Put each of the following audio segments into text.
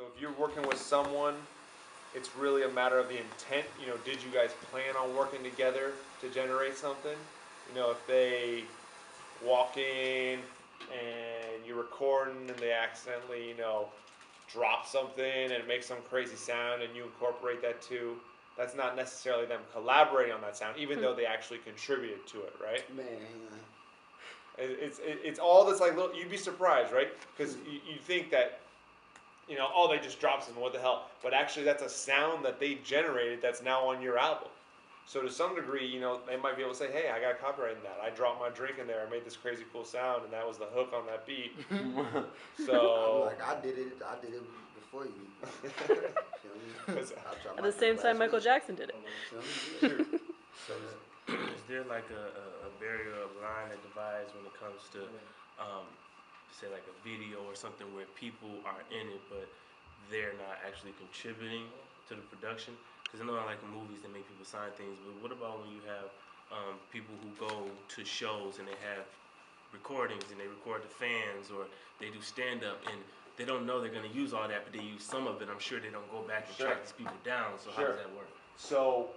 So if you're working with someone, it's really a matter of the intent. You know, did you guys plan on working together to generate something? You know, if they walk in and you're recording and they accidentally, you know, drop something and it makes some crazy sound and you incorporate that too, that's not necessarily them collaborating on that sound, even though they actually contributed to it, right? Man. It's all this like little, you'd be surprised, right? Because you think that, you know, oh, they just dropped something, what the hell? But actually that's a sound that they generated that's now on your album. So to some degree, you know, they might be able to say, hey, I got copyright in that. I dropped my drink in there, I made this crazy cool sound, and that was the hook on that beat. So like, I did it before you. At the same time Michael Jackson did it. So is there like a barrier of line that divides when it comes to, say like a video or something where people are in it, but they're not actually contributing to the production? Because I know I like movies that make people sign things, but what about when you have people who go to shows and they have recordings and they record the fans, or they do stand-up and they don't know they're going to use all that, but they use some of it. I'm sure they don't go back and track these people down, so how does that work? So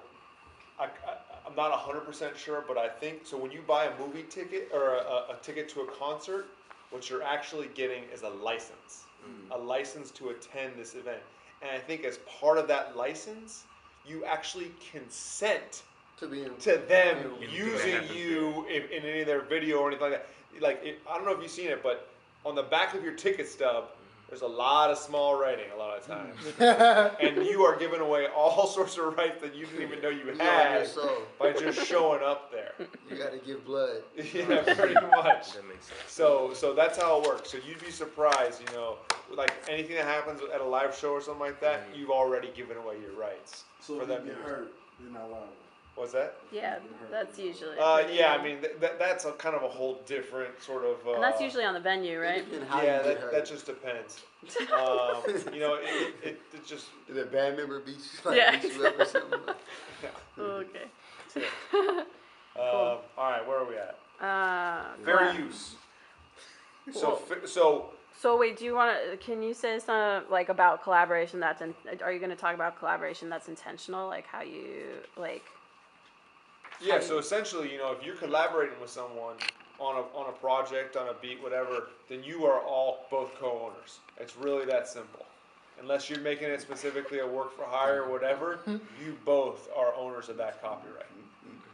I'm not 100% sure, but I think, so when you buy a movie ticket or a ticket to a concert, what you're actually getting is a license. A license to attend this event. And I think as part of that license, you actually consent to them using you in any of their video or anything like that. Like, I don't know if you've seen it, but on the back of your ticket stub, there's a lot of small writing a lot of times. And you are giving away all sorts of rights that you didn't even know you had by just showing up there. You got to give blood. Yeah, pretty much. That makes sense. So that's how it works. So you'd be surprised, you know, like anything that happens at a live show or something like that, you've already given away your rights. So for if them you get hurt, they're not liable. What's that? Yeah, that's usually. Yeah, I mean that's a kind of a whole different sort of. And that's usually on the venue, right? Yeah, that just depends. You know, it just. Did a band member beat you up or something? Yeah. Okay. Cool. All right, where are we at? Fair use. So wait, do you want to? Can you say something like about collaboration? Are you going to talk about collaboration that's intentional, like how you like? Yeah. So essentially, you know, if you're collaborating with someone on a project, on a beat, whatever, then you are all both co-owners. It's really that simple. Unless you're making it specifically a work for hire or whatever, you both are owners of that copyright.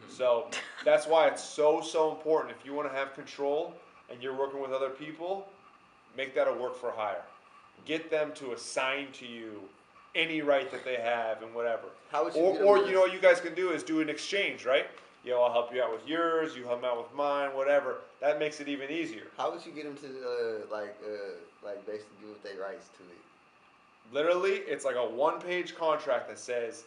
So that's why it's so important. If you want to have control and you're working with other people, make that a work for hire. Get them to assign to you any right that they have and whatever. Or you know what you guys can do is do an exchange, right? You know, I'll help you out with yours, you help me out with mine, whatever. That makes it even easier. How would you get them to like basically give up their rights to it? Literally, it's like a one-page contract that says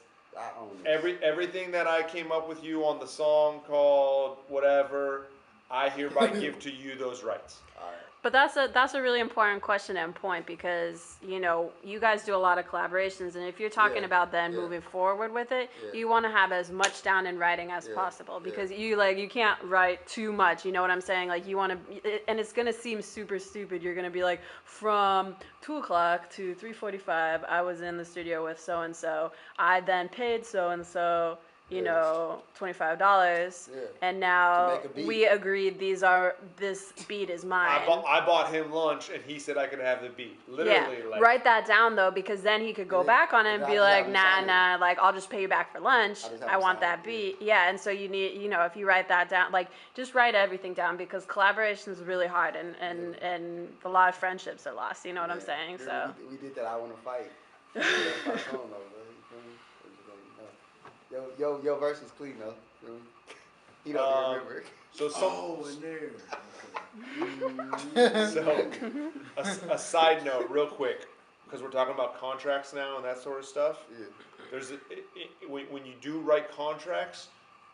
everything that I came up with you on the song called whatever, I hereby give to you those rights. All right. But that's a really important question and point, because you know you guys do a lot of collaborations, and if you're talking about then moving forward with it, you want to have as much down in writing as possible, because you can't write too much. You know what I'm saying? Like you want to, and it's gonna seem super stupid. You're gonna be like, from 2 o'clock to 3:45, I was in the studio with so and so. I then paid so and so, you know, $25, and now we agreed this beat is mine. I bought him lunch, and he said I could have the beat. Literally, like, write that down though, because then he could go back on it and be like, nah, like I'll just pay you back for lunch. I want that beat. Yeah, and so you need, you know, if you write that down, like just write everything down, because collaboration is really hard, and a lot of friendships are lost. You know what I'm saying? So we did that. I want to fight. Your verse is clean though. He don't remember. So a side note, real quick, because we're talking about contracts now and that sort of stuff. Yeah. There's when you do write contracts,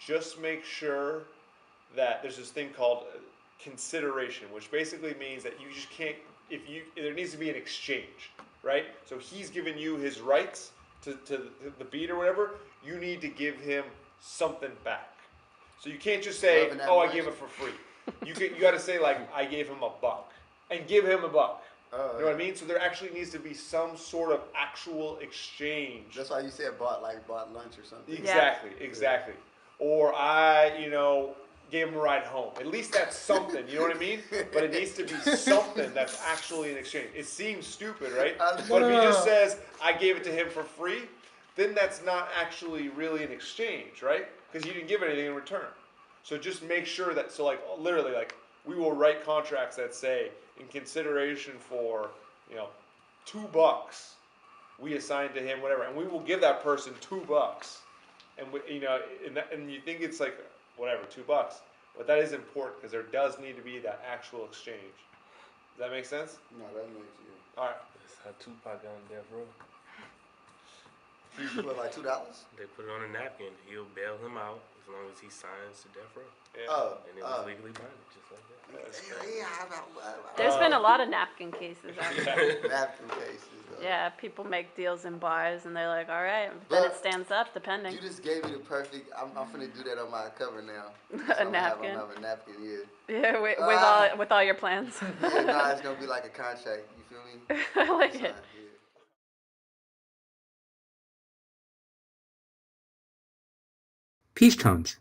just make sure that there's this thing called consideration, which basically means that you just can't. There needs to be an exchange, right? So he's giving you his rights to the beat or whatever. You need to give him something back. So you can't just say, "Oh, I gave it for free." You got to say like, "I gave him $1," and give him $1. You know what I mean? So there actually needs to be some sort of actual exchange. That's why you said bought lunch or something. Exactly. Or I, gave him a ride home. At least that's something, you know what I mean? But it needs to be something that's actually an exchange. It seems stupid, right? But if he just says, I gave it to him for free, then that's not actually really an exchange, right? Because you didn't give anything in return. So just make sure that, literally, we will write contracts that say, in consideration for, $2, we assign to him whatever, and we will give that person $2. And and you think it's like whatever, $2, but that is important because there does need to be that actual exchange. Does that make sense? No, that makes you. All right. That's how Tupac got on death row. You put like $2? They put it on a napkin. He'll bail him out as long as he signs to death row. Yeah. And it was legally binding, just like that. There's been a lot of napkin cases out there. Napkin cases. Yeah, people make deals in bars and they're like, all right, then it stands up depending. You just gave me the perfect. I'm finna do that on my cover now. A napkin. I'm a napkin, yeah. Yeah, with all your plans. Yeah, nah, it's gonna be like a contract. You feel me? I like it. Yeah. PeaceTones,